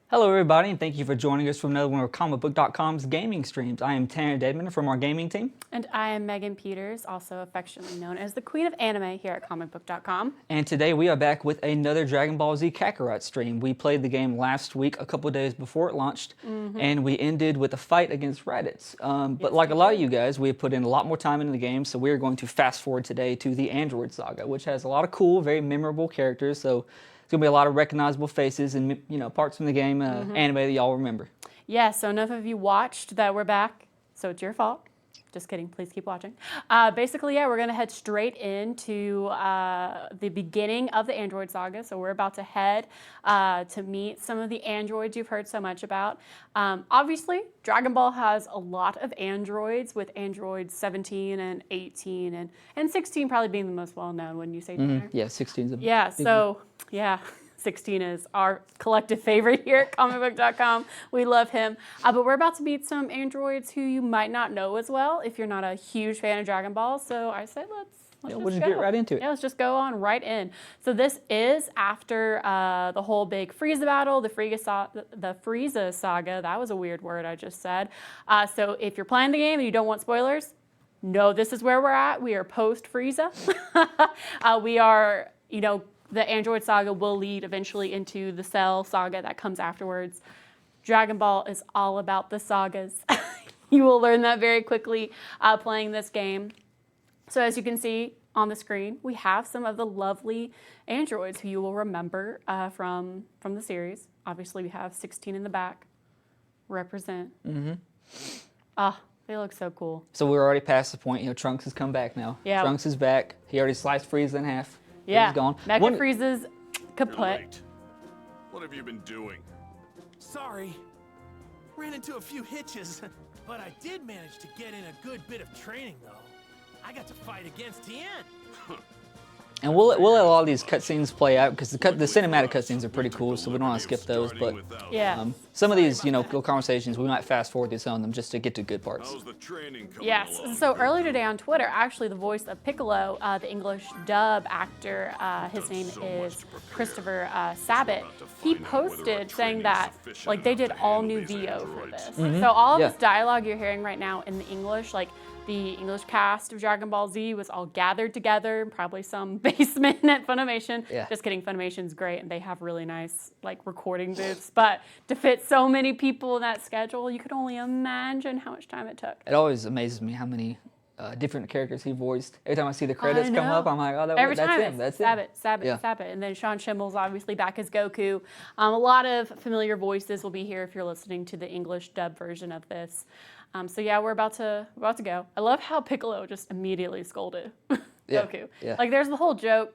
Hello everybody, and thank you for joining us from another one of Comicbook.com's gaming streams. I am Tanner Dedman from our gaming team. And I am Megan Peters, also affectionately known as the Queen of Anime here at Comicbook.com. And today we are back with another Dragon Ball Z Kakarot stream. We played the game last week, a couple days before it launched, and we ended with a fight against Raditz. But like a lot of you guys, we have put in a lot more time into the game, so we're going to fast forward today to the Androids Saga, which has a lot of cool, very memorable characters. So it's going to be a lot of recognizable faces and parts from the game, anime that y'all remember. Yeah, so enough of you watched that we're back, so it's your fault. Just kidding, please keep watching. Basically, yeah, we're going to head straight into the beginning of the Android Saga. So we're about to head to meet some of the androids you've heard so much about. Obviously, Dragon Ball has a lot of androids, with androids 17 and 18 and 16 probably being the most well-known, wouldn't you say, Tanner? Yeah, 16's a Yeah, so, yeah. 16 is our collective favorite here at Comicbook.com. We love him. But we're about to meet some androids who you might not know as well if you're not a huge fan of Dragon Ball. So I say we'll just get right into it. Yeah, let's just go on right in. So this is after the whole big Frieza battle, the Frieza Saga. That was a weird word I just said. So if you're playing the game and you don't want spoilers, no, this is where we're at. We are post-Frieza. We are, the Android Saga will lead eventually into the Cell Saga that comes afterwards. Dragon Ball is all about the sagas. You will learn that very quickly playing this game. So as you can see on the screen, we have some of the lovely androids who you will remember from the series. Obviously, we have 16 in the back. Represent. They look so cool. So we're already past the point. Trunks has come back now. Yeah. Trunks is back. He already sliced Frieza in half. Yeah, He's gone. Mega Frieza's kaput. What have you been doing? Sorry. Ran into a few hitches, but I did manage to get in a good bit of training, though. I got to fight against Tien. And we'll let a lot of these cutscenes play out because the cinematic cutscenes are pretty cool, so we don't want to skip those. But Yeah. Some of these, little conversations, we might fast forward through some of them just to get to good parts. How's the training coming Yes. along? So earlier today on Twitter, actually, the voice of Piccolo, the English dub actor, his name is Christopher Sabat. He posted saying that they did all new VO for this. So all of this dialogue you're hearing right now in the English, the English cast of Dragon Ball Z was all gathered together in probably some basement at Funimation. Yeah. Just kidding, Funimation's great and they have really nice recording booths. But to fit so many people in that schedule, you could only imagine how much time it took. It always amazes me how many different characters he voiced. Every time I see the credits come up, I'm like, oh, that's him. That's him. Sabat. And then Sean Schimmel's obviously back as Goku. A lot of familiar voices will be here if you're listening to the English dub version of this. So yeah, we're about to go. I love how Piccolo just immediately scolded Goku. Yeah. There's the whole joke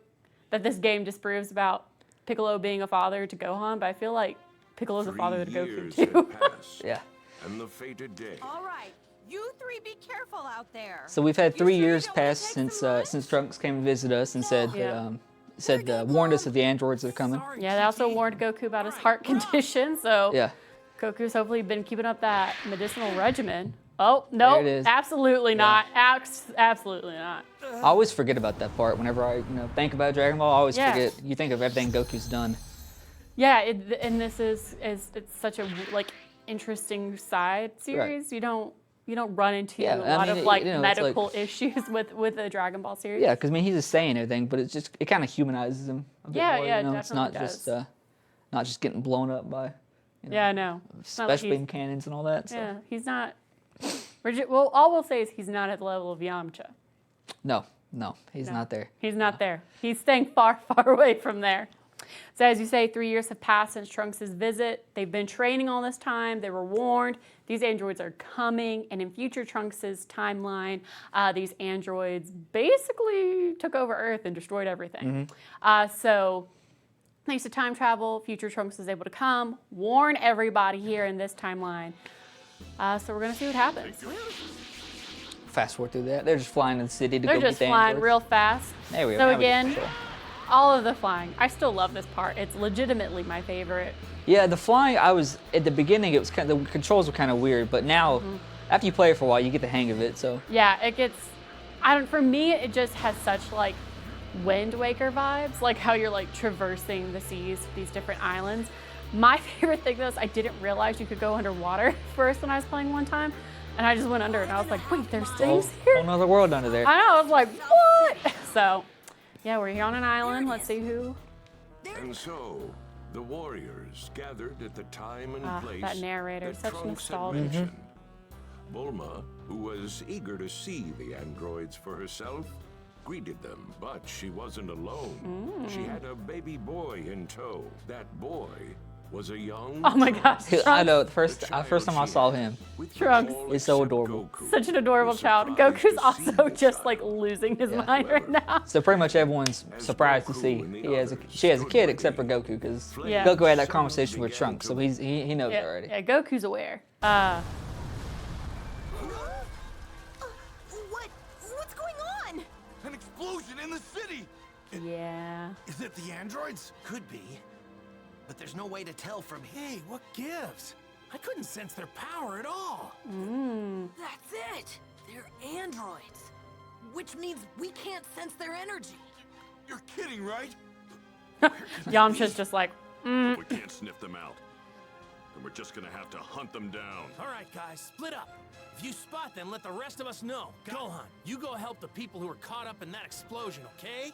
that this game disproves about Piccolo being a father to Gohan, but I feel like Piccolo's a father to Goku too. Yeah. And the fated day. All right, you three be careful out there. So we've had You 3 sure you years don't wanna pass take since some lunch? since Trunks came to visit us and said warned us of the androids that are coming. Sorry, Yeah, they also Kiki. warned Goku about his heart condition, so Yeah. Goku's hopefully been keeping up that medicinal regimen. Oh, no, There it is. absolutely not. Absolutely not. I always forget about that part whenever I think about Dragon Ball. I always Yeah. forget. You think of everything Goku's done. Yeah, and this is it's such a interesting side series. You don't run into Yeah, a I lot mean, of it's medical issues with the Dragon Ball series. Yeah, because he's a Saiyan and everything, but it kind of humanizes him a bit more. It's not definitely just not just getting blown up by Yeah, I know. It's not like special beam cannons and all that. So. Yeah, he's not. Well, all we'll say is he's not at the level of Yamcha. No, he's not there. He's not there. He's staying far, far away from there. So as you say, 3 years have passed since Trunks' visit. They've been training all this time. They were warned. These androids are coming. And in future Trunks' timeline, these androids basically took over Earth and destroyed everything. So thanks to time travel, future Trunks is able to come, warn everybody here in this timeline. So we're going to see what happens. Fast forward through that. They're just flying in the city to They're go just get the flying androids. real fast. There we go. So Now we can again, control. all of the flying. I still love this part. It's legitimately my favorite. Yeah, the flying. at the beginning. It was the controls were kind of weird, but now after you play it for a while, you get the hang of it. So Yeah, it gets. For me, it just has such Wind Waker vibes, like how you're traversing the seas, these different islands. My favorite thing is I didn't realize you could go underwater first when I was playing one time. And I just went under and I was like, wait, there's things here? Whole nother world under there. I know, I was like, what? So, yeah, we're here on an island. Let's see who. And so, the warriors gathered at the time and place that narrator, that such Trunks had nostalgia. mentioned. Bulma, who was eager to see the androids for herself, greeted them, but she wasn't alone. She had a baby boy in tow. That boy was a young Oh my gosh, Trunks. I know, The first time I saw him. with Trunks. all He's so except adorable. Goku Such an adorable was child. surprised Goku's to see also the just like child. losing his Yeah. mind right now. So pretty much everyone's As surprised to Goku see and the she has a others kid stood except for ready, Goku because Yeah. Goku had that soon conversation with began Trunks, to- so he knows Yeah, already. yeah, Goku's aware. What's going on? An explosion in the city! Yeah. Is it the androids? Could be. But there's no way to tell from here. Hey, what gives? I couldn't sense their power at all. That's it. They're androids. Which means we can't sense their energy. You're kidding, right? Yamcha's just like, We can't sniff them out. And we're just gonna have to hunt them down. All right, guys, split up. If you spot them, let the rest of us know. Gohan, you go help the people who were caught up in that explosion, okay?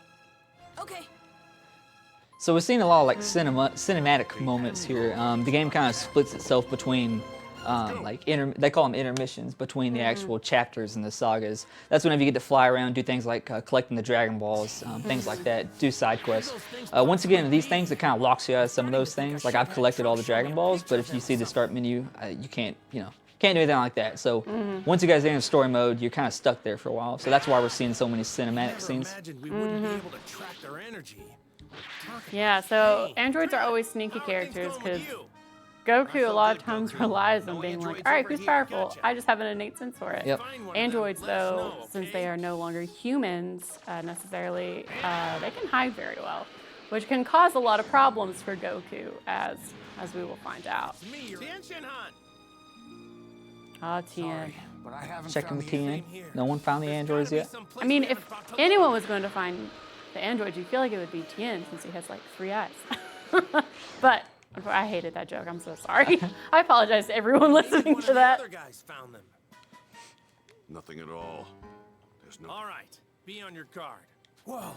Okay. So we've seen a lot of like cinematic moments here. The game kind of splits itself between they call them intermissions between the actual chapters and the sagas. That's whenever you get to fly around, do things like collecting the Dragon Balls, things like that, do side quests. Once again, these things, it kind of locks you out of some of those things. Like I've collected all the Dragon Balls, but if you see the start menu, you can't do anything like that. So once you guys get in story mode, you're kind of stuck there for a while. So that's why we're seeing so many cinematic Never scenes. imagined we wouldn't be able to track their energy. yeah, so androids are always sneaky characters because Goku a lot of times relies on being like, all right, who's powerful? I just have an innate sense for it. Yep. Androids, though, since they are no longer humans necessarily, they can hide very well, which can cause a lot of problems for Goku, as we will find out. Me, Tien Shinhan. Ah, Tien. But I haven't Checking found the the TN. No one found the androids yet. I mean, if anyone was going to find the androids, you feel like it would be Tien since he has like 3 eyes. But I hated that joke. I'm so sorry. I apologize to everyone listening One to of the that. other guys found them. Nothing at all. There's no. All right, be on your guard. Whoa,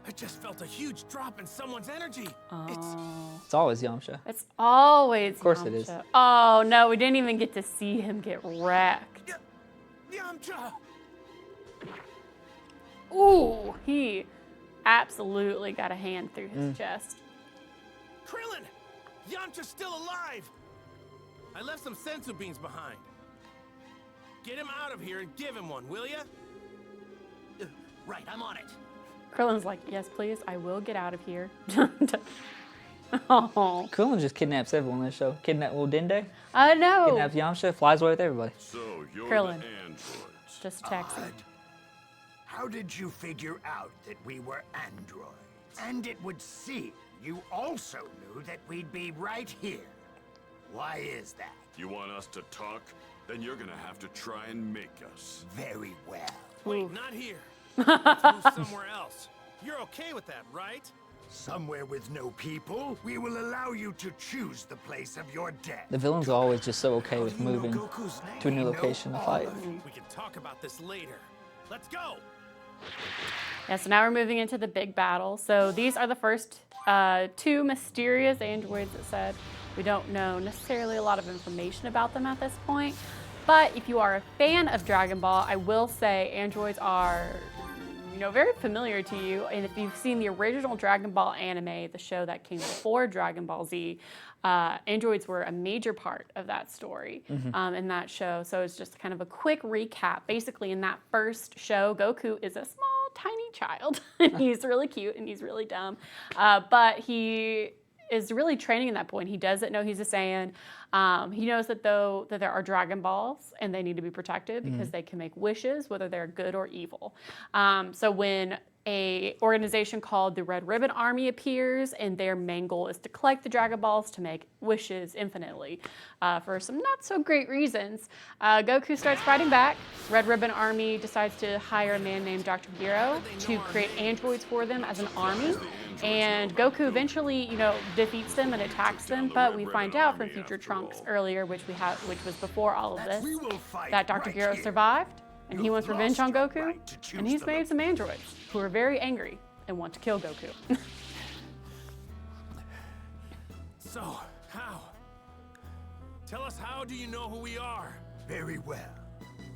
I just felt a huge drop in someone's energy. It's always Yamcha. It's always. Of course it is. Oh no, we didn't even get to see him get wrecked. Yamcha! Ooh, he absolutely got a hand through his chest. Krillin! Yamcha's still alive! I left some sensu beans behind. Get him out of here and give him one, will ya? Right, I'm on it. Krillin's like, yes, please, I will get out of here. Oh, Krillin just kidnaps everyone in the show. Kidnap little Dende, I know. kidnaps Yamcha, flies away with everybody. So you're Krillin. the androids. Just a taxi. How did you figure out that we were androids? And it would seem you also knew that we'd be right here. Why is that? You want us to talk? Then you're gonna have to try and make us. Very well. Wait, not here. Let's move somewhere else. You're okay with that, right? Somewhere with no people, we will allow you to choose the place of your death. The villains are always just so okay with You know moving Goku's name? to a new We know location to all fight. of it. We can talk about this later. Let's go! Yeah, so now we're moving into the big battle. So these are the first 2 mysterious androids, it said. We don't know necessarily a lot of information about them at this point. But if you are a fan of Dragon Ball, I will say androids are, very familiar to you. And if you've seen the original Dragon Ball anime, the show that came before Dragon Ball Z, androids were a major part of that story in that show. So it's just kind of a quick recap. Basically, in that first show, Goku is a small, tiny child. And he's really cute and he's really dumb. But he is really training in that point. He doesn't know he's a Saiyan. He knows that there are Dragon Balls and they need to be protected because they can make wishes, whether they're good or evil. So when a organization called the Red Ribbon Army appears, and their main goal is to collect the Dragon Balls to make wishes infinitely for some not so great reasons. Goku starts fighting back. Red Ribbon Army decides to hire a man named Dr. Gero to create androids for them as an army. And Goku eventually, defeats them and attacks them, but we find out from future Trunks earlier, which was before all of this, that Dr. Gero survived. And he wants revenge on Goku, and he's made some androids who are very angry and want to kill Goku. So, how? Tell us, how do you know who we are? Very well.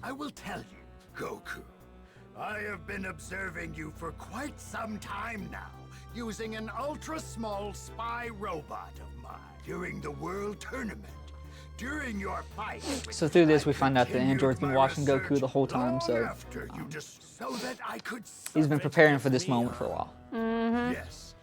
I will tell you, Goku. I have been observing you for quite some time now, using an ultra-small spy robot of mine during the World Tournament. During your fight. So through this, we find out the android's been watching Goku the whole time, so he's been preparing for this moment for a while. Mm-hmm. Yes.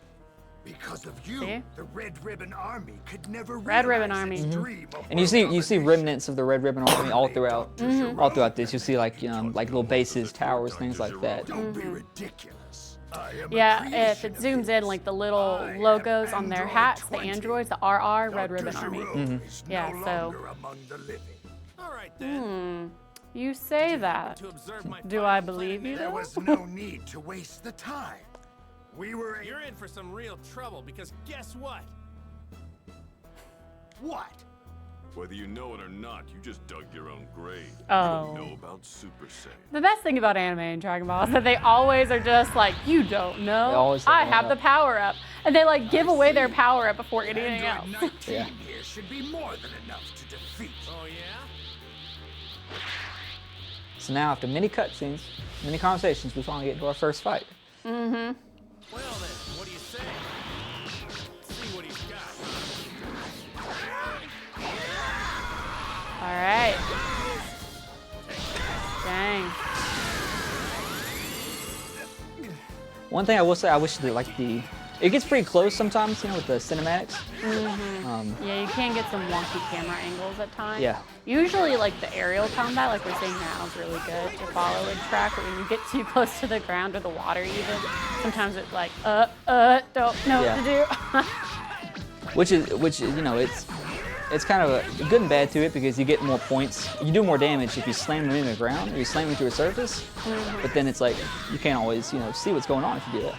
Because of you, See? the Red Ribbon Army could never Red Ribbon realize its Army. dream of And you see world remnants of the Red Ribbon Army all throughout this. You'll see like little bases, towers, things like that. Don't be ridiculous. I am a Yeah, if it creation zooms in, like the little logos on their hats, the androids, the RR, Red Dr. Ribbon Army. Gero is Yeah, no so- longer among the living. All right, then. You say that. To observe my Do final I planet believe you? There though? was no need to waste the time. We were You're in for some real trouble, because guess what? what? Whether you know it or not, you just dug your own grave. Oh. You don't know about Super Saiyan. The best thing about anime and Dragon Ball is that they always are just like, you don't know. They always I say, have "Oh, the power up. And they like give away their power up before anything else. Android 19 Yeah. here should be more than enough to defeat. Oh, yeah? So now, after many cutscenes, many conversations, we finally get into our first fight. Well, then, what do you say? Let's see what he's got. All right. Dang. One thing I will say, I wish that it gets pretty close sometimes, with the cinematics. Yeah, you can get some wonky camera angles at times. Yeah. Usually, like the aerial combat, like we're seeing now, is really good to follow and track. But when you get too close to the ground or the water, even sometimes it's like, don't know what to do. Which it's kind of a good and bad to it because you get more points. You do more damage if you slam them into the ground or you slam them into a surface. But then it's like you can't always see what's going on if you do that.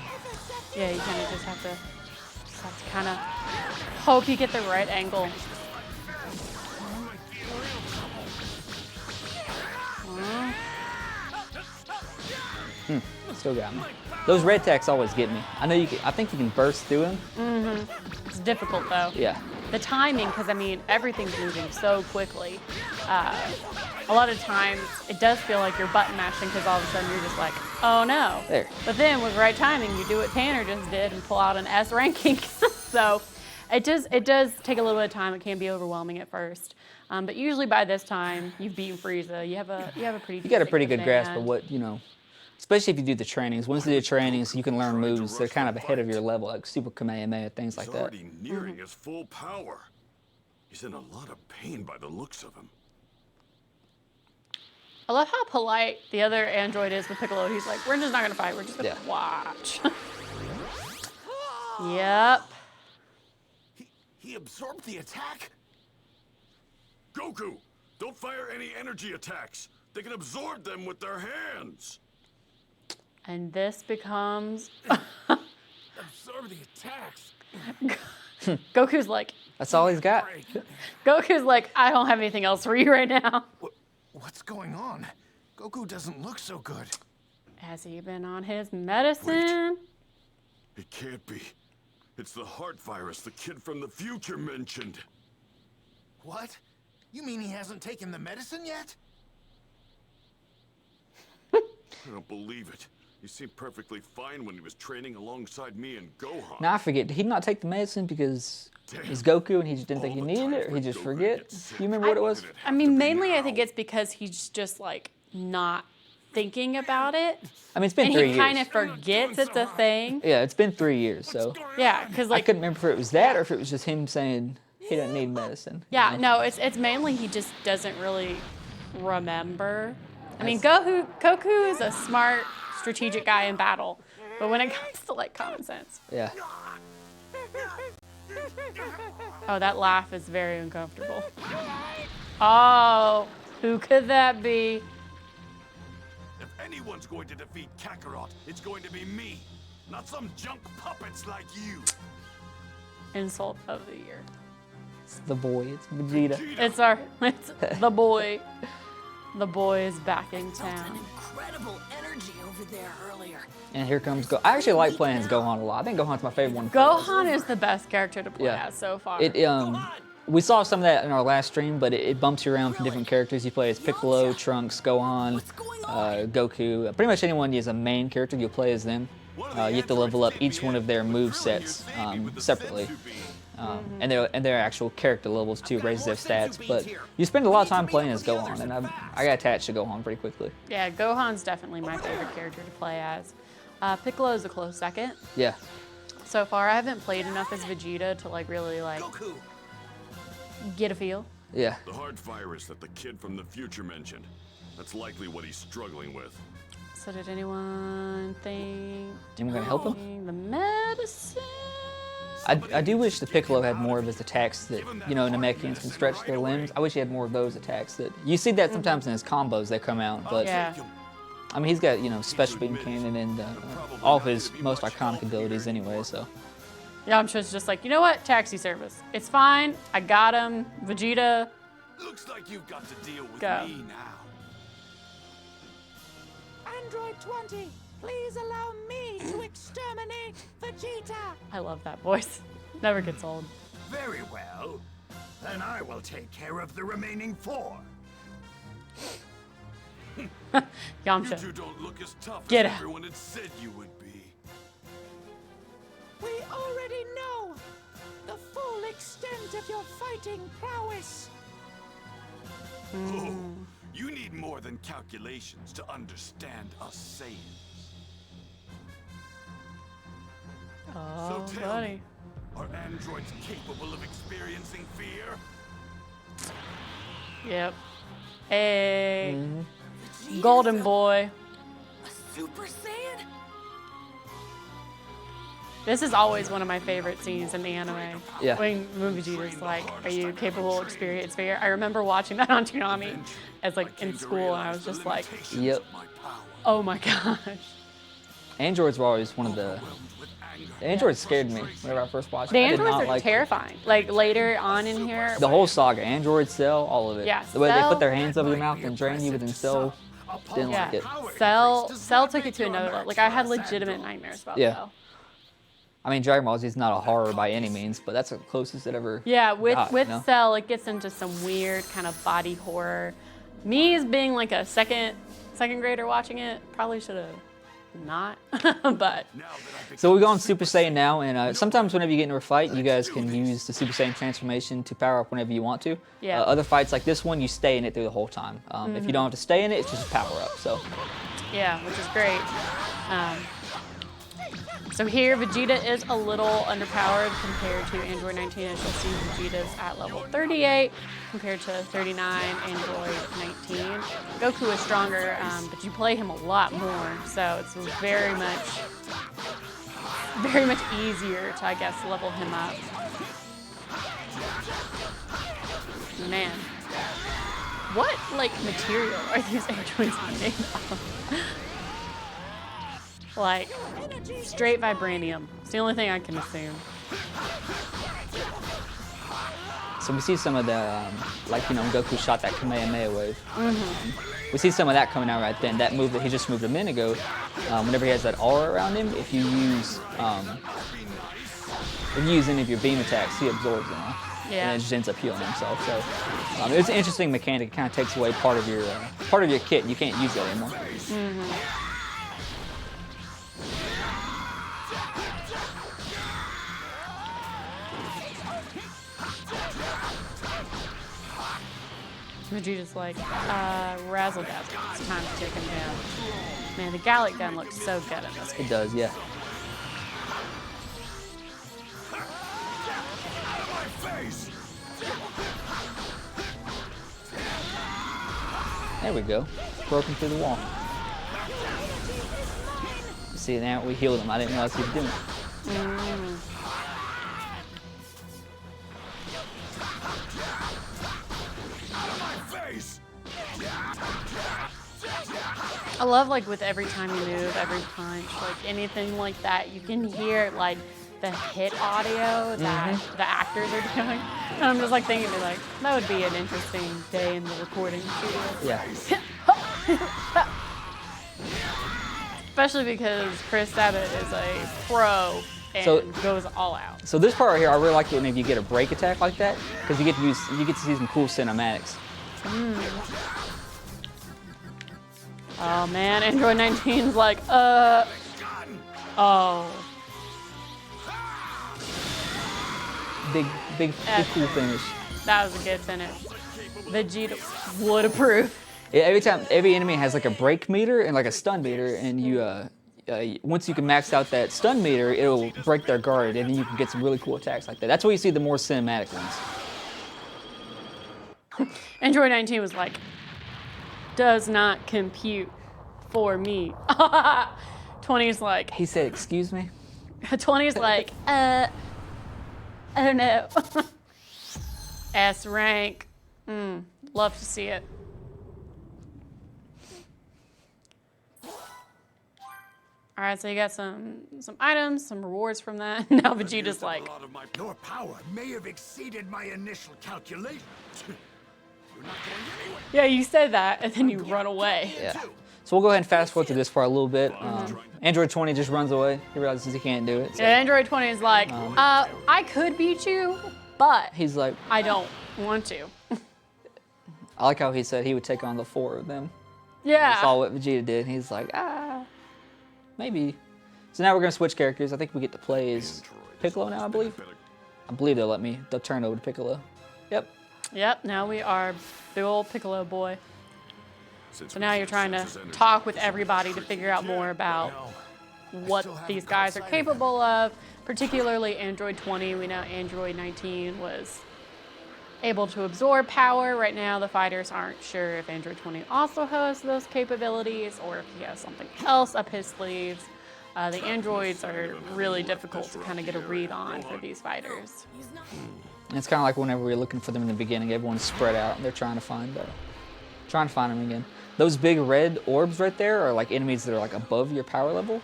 Yeah, you kind of just have to kind of hope you get the right angle. Still got me. Those red tacks always get me. I think you can burst through them. It's difficult though. Yeah. The timing, because everything's moving so quickly. A lot of times it does feel like you're button mashing because all of a sudden you're just like, oh no. There. But then with the right timing, you do what Tanner just did and pull out an S ranking. So it does take a little bit of time. It can be overwhelming at first. But usually by this time, you've beaten Frieza. You have a pretty. You got a pretty good grasp of command. what especially if you do the trainings. Once you do the trainings, you can learn moves that are kind of ahead of your level, like Super Kamehameha, things like He's that. already nearing his full power. He's in a lot of pain by the looks of him. I love how polite the other android is with Piccolo. He's like, we're just not gonna fight. We're just gonna Yeah. watch. Yep. He absorbed the attack? Goku, don't fire any energy attacks. They can absorb them with their hands. And this becomes Absorb the attacks. Goku's like, That's all he's got. I don't have anything else for you right now. What's going on? Goku doesn't look so good. Has he been on his medicine? It can't be. It's the heart virus the kid from the future mentioned. What? You mean he hasn't taken the medicine yet? I don't believe it. He seemed perfectly fine when he was training alongside me and Gohan. Now I forget, did he not take the medicine because he's Goku and he just didn't think he needed it, or he just forget? Do you remember what it was? Mainly I think it's because he's just like not thinking about it. It's been And 3 he years. kind of forgets it's a thing. Yeah, it's been 3 years, so Yeah, because I like, couldn't remember if it was that or if it was just him saying he didn't need medicine. yeah, no, it's mainly he just doesn't really remember. Goku is a smart, strategic guy in battle. But when it comes to like common sense, Yeah. oh, that laugh is very uncomfortable. Oh, who could that be? If anyone's going to defeat Kakarot, it's going to be me, not some junk puppets like you. Insult of the year. It's the boy. It's Vegeta. It's the boy. The boy is back in town. Incredible energy over there earlier. And here comes Go. I actually like playing as Gohan a lot. I think Gohan's my favorite one. Gohan is the best character to play Yeah. as so far. We saw some of that in our last stream, but it bumps you around from different characters. You play as Piccolo, Trunks, Gohan, Goku. Pretty much anyone is a main character, you'll play as them. You have to level up each one of their move sets separately. And their actual character levels too, raises their stats. But you spend a lot of time playing as Gohan, and I got attached to Gohan pretty quickly. Yeah, Gohan's definitely my favorite character to play as. Piccolo is a close second. Yeah. So far, I haven't played enough as Vegeta to like really like get a feel. Yeah. The heart virus that the kid from the future mentioned. That's likely what he's struggling with. So did anyone think? Anyone gonna help him? The medicine. I do wish the Piccolo had more of his attacks that, you know, Namekians can stretch their limbs. I wish he had more of those attacks that, you see that sometimes in his combos that come out, but Yeah. I mean, he's got, you know, special beam cannon and all of his most iconic abilities anyway, so. Yamcha's just like, you know what? Taxi service. It's fine. I got him. Vegeta. Looks like you've got to deal with Go. me now. Android 20, please allow me to exterminate Vegeta. I love that voice. Never gets old. Very well. Then I will take care of the remaining 4. You Yamcha. two don't look as tough Get as out. everyone had said you would be. We already know the full extent of your fighting prowess. Oh, you need more than calculations to understand us Saiyans. Oh, So tell buddy. me, are androids capable of experiencing fear? Yep. Hey. Golden boy. A Super Saiyan? This is always one of my favorite scenes in the anime. Yeah. When Vegeta's like, are you capable of experience fear? I remember watching that on Toonami as like in school, and I was just like, Yep. oh my gosh. Androids were always one of the androids scared me whenever I first watched it. The I did androids not are like terrifying. Like later on in here. the whole saga, Android, Cell, all of it. Yeah, The way they Cell- put their hands over your mouth and drain you, but then Cell didn't Yeah. like it. Cell took it to another level. Like I had legitimate nightmares about Yeah. Cell. I mean, Dragon Ball Z is not a horror by any means, but that's the closest it ever Yeah, with got, with you know? Cell, it gets into some weird kind of body horror. Me as being like a second grader watching it, probably should have not, but So we go on Super Saiyan now, and sometimes whenever you get into a fight, you guys can use the Super Saiyan transformation to power up whenever you want to. Yeah. Other fights like this one, you stay in it through the whole time. If you don't have to stay in it, it's just a power up. So yeah, which is great. So here, Vegeta is a little underpowered compared to Android 19. As you'll see, Vegeta's at level 38 compared to 39 Android 19. Goku is stronger, but you play him a lot more, so it's very much easier to, I guess, level him up. Man, what like material are these androids made of? Like, straight vibranium. It's the only thing I can assume. So we see some of the, like, you know, Goku shot that Kamehameha wave. We see some of that coming out right then. That move that he just moved a minute ago, whenever he has that aura around him, if you use any of your beam attacks, he absorbs them. Yeah. And it just ends up healing himself. So it's an interesting mechanic. It kind of takes away part of your kit. You can't use that anymore. Vegeta's like, razzle dazzle. It's time to take him down. Man, the Gallic gun looks so good in this game. It does, yeah. There we go. Broken through the wall. See, now we healed him. I didn't realize he was doing it. I love like with every time you move, every punch, like anything like that, you can hear like the hit audio that the actors are doing. And I'm just like thinking, like, that would be an interesting day in the recording studio. Yeah. Especially because Chris Sabat is a pro and goes all out. So this part right here, I really like it when you get a break attack like that, because you get to see some cool cinematics. Oh man, Android 19's like, oh. Big cool finish. That was a good finish. Vegeta would approve. Yeah, every enemy has like a break meter and like a stun meter, and you once you can max out that stun meter, it'll break their guard, and then you can get some really cool attacks like that. That's where you see the more cinematic ones. Android 19 was like, does not compute for me. 20's like, He said, "Excuse me." 20's like, I don't know. S rank. Love to see it. All right, so you got some items, some rewards from that. Now Vegeta's like, Your power may have exceeded my initial calculations. You're not going anywhere. yeah, you said that, and then you run away. Yeah. So we'll go ahead and fast forward to this part a little bit. Android 20 just runs away. He realizes he can't do it. So Yeah, Android 20 is like, I could beat you, but he's like, I don't want to. I like how he said he would take on the 4 of them. Yeah. Saw what Vegeta did, and he's like, maybe. So now we're gonna switch characters. I think we get to play as Piccolo now, I believe. I believe they'll turn over to Piccolo. Yep. Yep, now we are big old Piccolo boy. So now you're trying to talk with everybody to figure out more about what these guys are capable of, particularly Android 20. We know Android 19 was able to absorb power. Right now, the fighters aren't sure if Android 20 also has those capabilities or if he has something else up his sleeves. The androids are really difficult to kind of get a read on for these fighters. And it's kind of like whenever we were looking for them in the beginning, everyone's spread out and they're trying to find them again. Those big red orbs right there are like enemies that are like above your power level.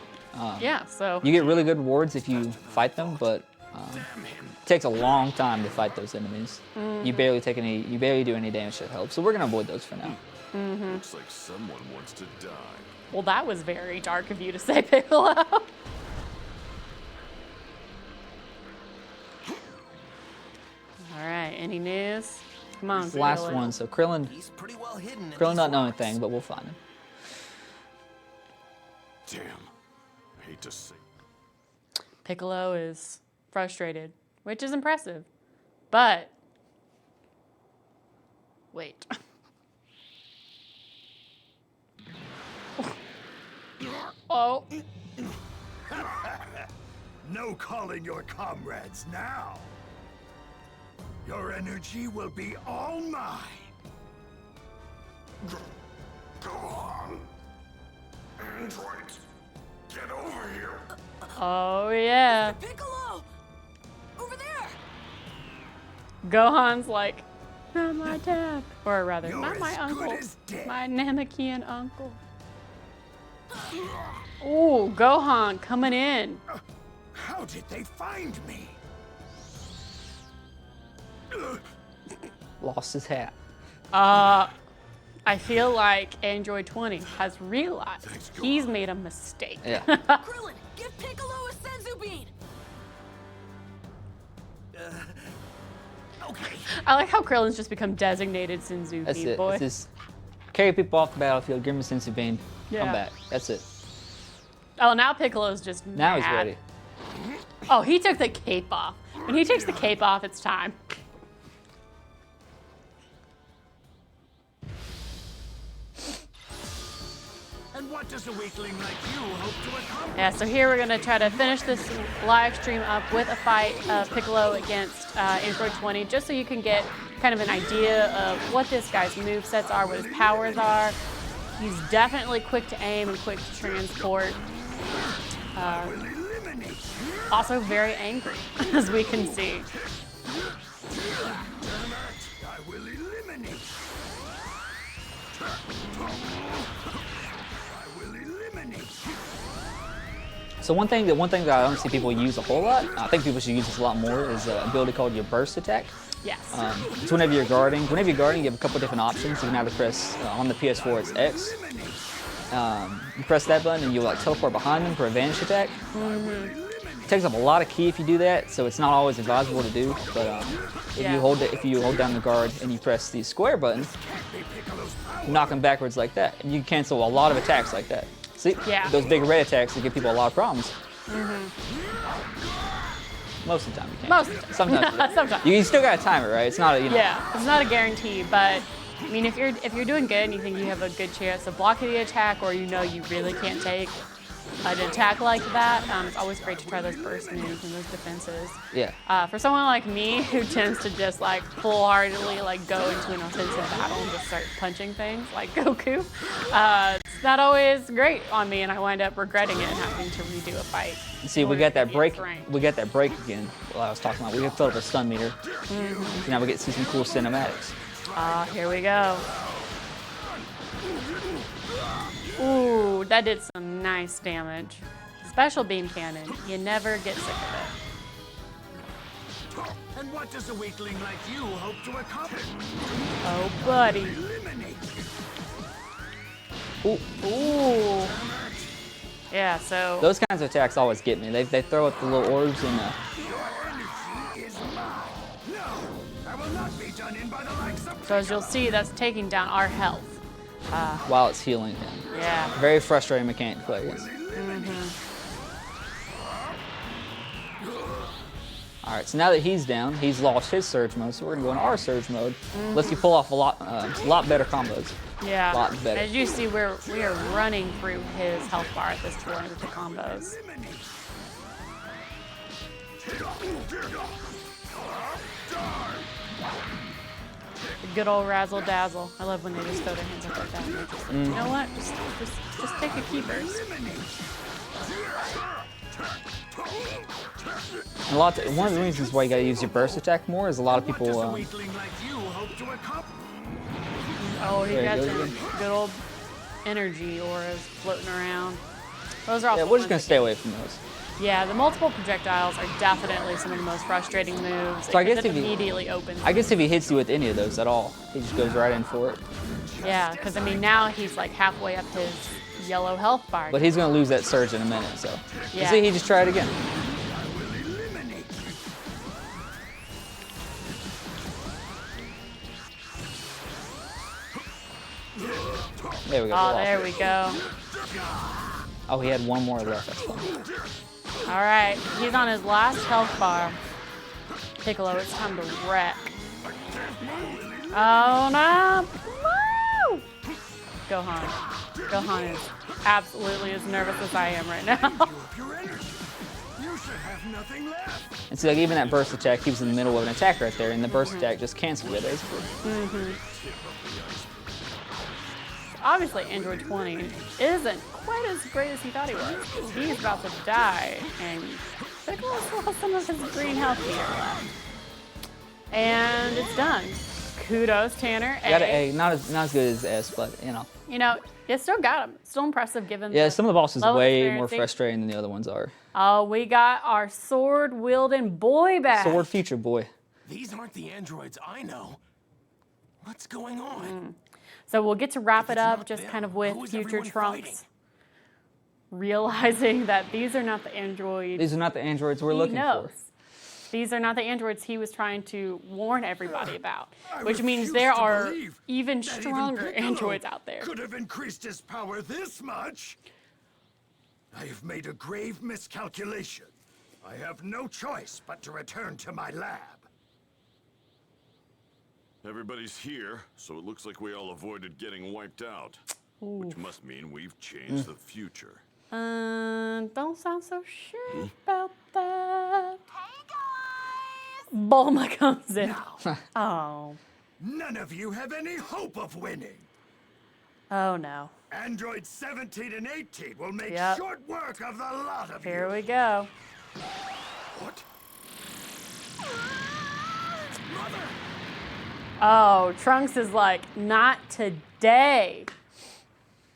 Yeah, so You get really good rewards if you fight them, but it takes a long time to fight those enemies. You barely do any damage to help. So we're gonna avoid those for now. Looks like someone wants to die. well, that was very dark of you to say, Piccolo. All right, any news? Come on, It's the last Piccolo. one. So Krillin He's pretty well hidden. in don't these know rocks. anything, but we'll find him. Damn. I hate to say. Piccolo is frustrated, which is impressive. But wait. Oh, No calling your comrades now. Your energy will be all mine. Go on. Androids, get over here. oh yeah. Piccolo! Over there! Gohan's like, not my dad. Or rather, You're not my as uncle. good as dead. My Namekian uncle. Ooh, Gohan coming in. How did they find me? Lost his hat. I feel like Android 20 has realized he's made a mistake. Yeah. Krillin, give Piccolo a senzu bean! Okay. I like how Krillin's just become designated Senzu That's Bean it. boy. It's just carry people off the battlefield, give them a sense of pain, Yeah. come back. That's it. Oh, now Piccolo's just Now he's mad. ready. Oh, he took the cape off. When he takes the cape off, it's time. And what does a weakling like you hope to accomplish? Yeah, so here we're gonna try to finish this live stream up with a fight of Piccolo against Android 20, just so you can get kind of an idea of what this guy's movesets are, what his powers are. He's definitely quick to aim and quick to transport. Also very angry, as we can see. I will eliminate. I will eliminate. So one thing that I don't see people use a whole lot, I think people should use this a lot more, is an ability called your burst attack. Yes. It's whenever you're guarding. Whenever you're guarding, you have a couple different options. You can either press on the PS4, it's X. You press that button and you'll like teleport behind them for a vantage attack. It takes up a lot of ki if you do that, so it's not always advisable to do. But if you hold down the guard and you press the square button, you knock them backwards like that, and you can cancel a lot of attacks like that. See, those big red attacks that give people a lot of problems. Most of the time you can't. Most of the time. Sometimes. Sometimes. You still gotta time it, right? It's not a, Yeah, it's not a guarantee, but I mean, if you're doing good and you think you have a good chance of blocking the attack, or you know you really can't take an attack like that, it's always great to try those burst moves and those defenses. Yeah. For someone like me who tends to just like full-heartedly like go into an offensive battle and just start punching things like Goku, it's not always great on me, and I wind up regretting it and having to redo a fight. See, we got that break. We got that break again. Well, I was talking about. We filled up a stun meter. So now we get to see some cool cinematics. Here we go. Ooh, that did some nice damage. Special beam cannon. You never get sick of it. And what does a weakling like you hope to accomplish? Oh, buddy. Eliminate. Ooh. Yeah, so. Those kinds of attacks always get me. They throw out the little orbs and. Your energy is mine. No, I will not be done in by the likes of. So as you'll see, that's taking down our health. While it's healing him. Yeah. Very frustrating mechanic to play against. All right, so now that he's down, he's lost his surge mode, so we're gonna go in our surge mode. Lets you pull off a lot better combos. Yeah. A lot better. As you see, we are running through his health bar at this point with the combos. The good old razzle dazzle. I love when they just throw their hands up like that. And they're just like, you know what? Just take a key burst. And one of the reasons why you gotta use your burst attack more is a lot of people. What does a weakling like you hope to accomplish? Oh, he There got you go some again. good old energy auras floating around. Those are also Yeah, we're just gonna ones stay that away from those. Yeah, the multiple projectiles are definitely some of the most frustrating moves. So I guess because it if he- immediately opens. I guess if he hits you with any of those at all, he just goes right in for it. Yeah, because I mean now he's like halfway up his yellow health bar. But he's gonna lose that surge in a minute, so. Yeah. See, he just tried again. There we go. Oh, there we go. Oh, he had one more left. That's fine. All right, he's on his last health bar. Piccolo, it's time to wreck. Oh no! Woo! Gohan is absolutely as nervous as I am right now. Your energy. You should have nothing left. And see, like even that burst attack keeps in the middle of an attack right there, and the burst attack just cancels it basically. Obviously, Android 20 isn't quite as great as he thought he was. He's about to die, and Piccolo still has some of his green health here left. And it's done. Kudos, Tanner. Got an A, not as good as S, but you know. You know, you still got him. Still impressive given. Yeah, some of the bosses level way experience. more frustrating than the other ones are. Oh, we got our sword-wielding boy back. Sword Future Boy. These aren't the androids I know. What's going on? So we'll get to wrap it it's up not just them, kind of with who is Future everyone Trunks fighting? realizing that these are not the androids These are not the androids we're he looking knows. for. These are not the androids he was trying to warn everybody about, I which means refuse there to are believe even that even stronger Piccolo androids out there. Could have increased his power this much. I have made a grave miscalculation. I have no choice but to return to my lab. Everybody's here, so it looks like we all avoided getting wiped out. Which must mean we've changed the future. Don't sound so sure about that. Hey guys! Bulma comes in. Oh. None of you have any hope of winning. Oh no. Androids 17 and 18 will make Yep. short work of the lot of Here you. we go. What? Mother! Oh, Trunks is like, not today.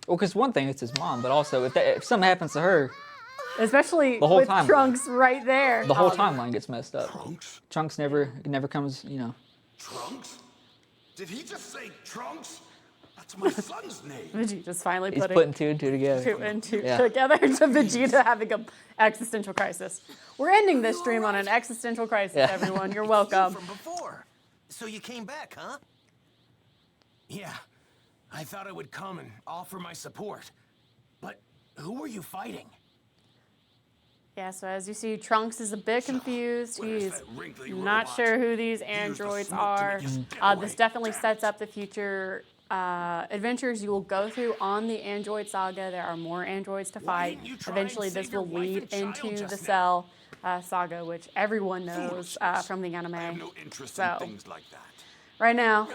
Well, because one thing, it's his mom, but also if something happens to her, Especially The whole with time. Trunks right there. the whole timeline gets messed up. Trunks? Trunks never comes, Trunks? Did he just say Trunks? That's my son's name. Vegeta's finally He's putting putting two and two together. two and two Yeah. together to Vegeta having an existential crisis. We're ending this stream on an existential crisis, Yeah. everyone. You're You welcome. from before. So you came back, huh? Yeah. I thought I would come and offer my support. But who were you fighting? Yeah, so as you see, Trunks is a bit confused. where's He's that wrinkly not robot? sure who these the androids smoke to are. make his getaway. This definitely sets up the future adventures you will go through on the Android Saga. There are more androids to Why fight. didn't you try and Eventually, save this your will wife lead and child into just the now? Cell Saga, which everyone knows from the anime. I have no interest So- in things like that. Right now,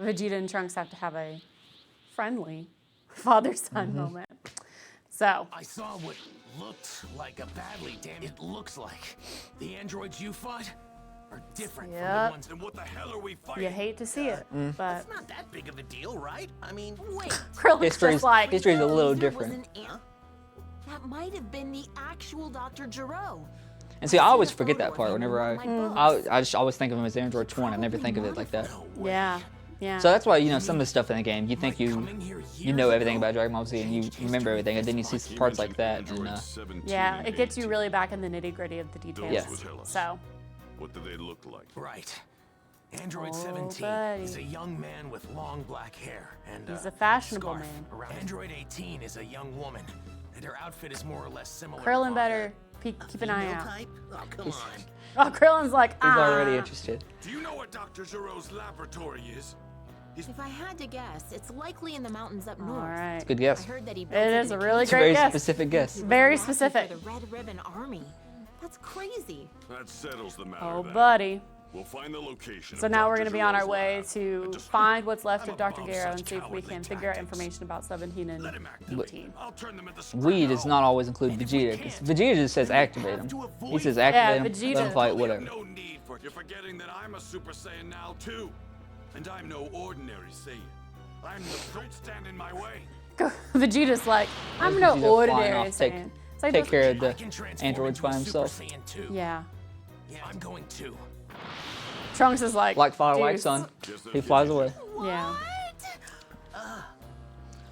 Vegeta and Trunks have to have a friendly father-son Mm-hmm. moment. So, I saw what looked like a badly damaged. It looks like the androids you fought are different from the Yep. ones. And what the hell are we fighting? you hate to see it, but It's not that big of a deal, right? I mean, Wait. Krillin's History's just like, history's a little Frieza was different. an That might have been the actual Dr. Gero. And see, I always seen a forget photo that of part him in whenever one of my I books. just always think of him as Android 20. I never think of it like that. yeah, yeah. So that's why some of the stuff in the game you think coming here you know years everything ago about Dragon Ball Z and you remember everything, and then you see some parts like that. And Yeah, it gets you really back in the nitty-gritty of the details. Yes. So, What do they look like? Right. Android Oh, 17 buddy. is a young man with long black hair and He's a fashionable scarf man. around. Android 18 is a young woman, and her outfit is more or less similar. Krillin to better keep an eye out. Oh, come on. Oh, Krillin's like, he's already ah. interested. Do you know what Dr. Gero's laboratory is? If I had to guess, it's likely in the mountains up north. All right. Good I guess. heard that he It built is in a really It's a great very guess. specific guess. Very Lucky specific. For the Red Ribbon Army. That's crazy. That settles the matter. Oh, then. We'll buddy. find the location. So of now we're Dr. going to be on our Gero's way lab. to And just- find what's left I'm of Dr. above Gero such and see if we cowardly can figure out tactics. information about 17 and Let him act. 18. I'll turn them into We does not always include And if we Vegeta. 'Cause can't, Vegeta just says then we activate have him. to He avoid says it. activate him, Vegeta. let him fight, We have whatever. no need for. You're forgetting that I'm a Super Saiyan now too, and I'm no ordinary Saiyan. I'm the. Don't stand in my way. Vegeta's like, I'm Vegeta no flying ordinary off, Saiyan. So he take does- care of I the can transform androids into by a himself. Super Saiyan too. Yeah. Yeah, I'm going too. Trunks is like, Like father, like "Deuce." son. Just He flies away. Yeah. Oh,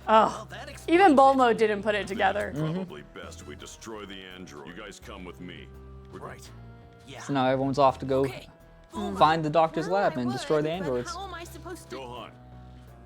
Well, that explains even it. Bulma didn't put it together. Probably best we destroy the android. You guys come with me. Right. Yeah. So now everyone's off to go Okay. find the doctor's Well, lab I and would, destroy the but androids. How am I supposed to? Gohan,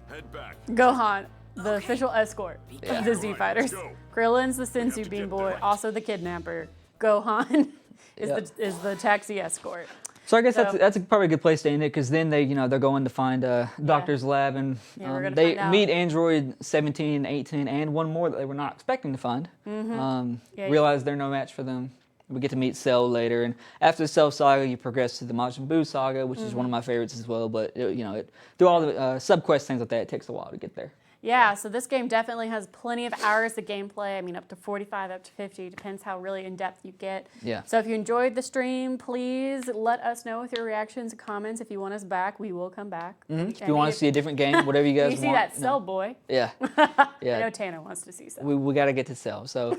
head back. Gohan, the official escort Yeah. of the Z Alright, Fighters. let's go. Krillin's the to Sensu get Bean there. Boy, also the kidnapper. Gohan is Yep. the taxi escort. So I guess So- that's probably a good place to end it, because then they're going to find Doctor's lab, and Yeah, we're gonna they find out. meet Android 17, 18, and one more that they were not expecting to find. Yeah, Realize they're no match for them. We get to meet Cell later, and after the Cell saga, you progress to the Majin Buu saga, which is one of my favorites as well. But through all the subquest things like that, it takes a while to get there. Yeah, so this game definitely has plenty of hours of gameplay. I mean, up to 45, up to 50, depends how really in-depth you get. Yeah. So if you enjoyed the stream, please let us know with your reactions and comments. If you want us back, we will come back. If you want to see a different game, whatever you guys you see want. that Cell boy. Yeah. I Yeah. know Tana wants to see Cell. We got to get to Cell. So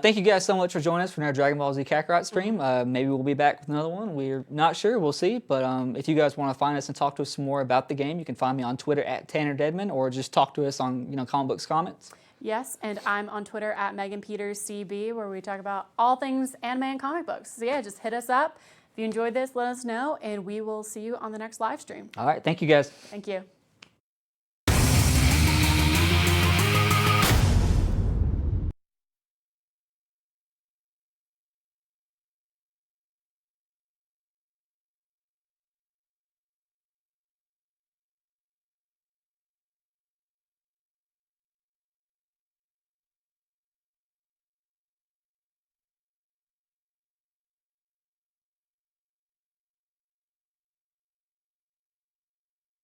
thank you guys so much for joining us for our Dragon Ball Z Kakarot stream. Maybe we'll be back with another one. We're not sure. We'll see. But if you guys want to find us and talk to us some more about the game, you can find me on Twitter at Tanner Deadman, or just talk to us on Comicbook.com comments. Yes, and I'm on Twitter at Megan Peters CB, where we talk about all things anime and comic books. So yeah, just hit us up. If you enjoyed this, let us know, and we will see you on the next live stream. All right. Thank you guys. Thank you.